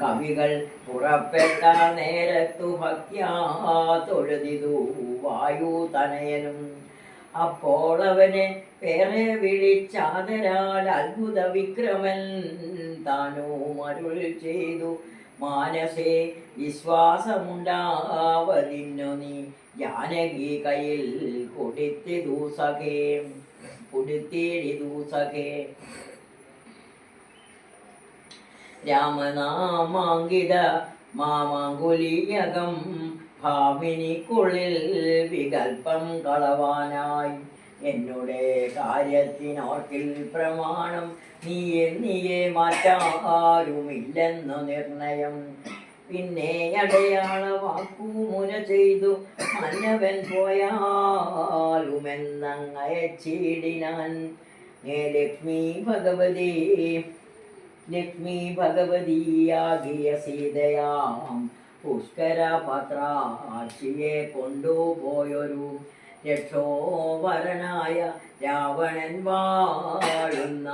കവികൾ പുറപ്പെട്ട നേരത്തു ഭക്യാ തൊഴുതിതു വായു തനയനും. അപ്പോൾ അവനെ വേറെ വിളിച്ചാദരാൽ അത്ഭുത വിക്രമൻ താനും അരുൾ ചെയ്തു, മാനസേ വിശ്വാസമുണ്ടാവതിന്നു നീ ജാനകി കയ്യിൽ കൊടുത്തിടൂ സഖേ. രാമനാമാങ്കിത മാമാങ്കുലീയകം ഭാമിനിക്കുള്ളിൽ വികൽപ്പം കളവാനായി. എന്നുടെ കാര്യത്തിനോർക്കിൽ പ്രമാണം നീയെ മാറ്റാരുമില്ലെന്നു നിർണയം. പിന്നെ അടയാള വാക്കുമുന ചെയ്തു മന്നവൻ പോയാലുമെന്നങ്ങയച്ചിടിനാൻ. ലക്ഷ്മി ഭഗവതിയാകിയ സീതയാം പുഷ്കരപത്രാക്ഷിയെ കൊണ്ടുപോയൊരു രക്ഷോവരനായ രാവണൻ വാഴുന്ന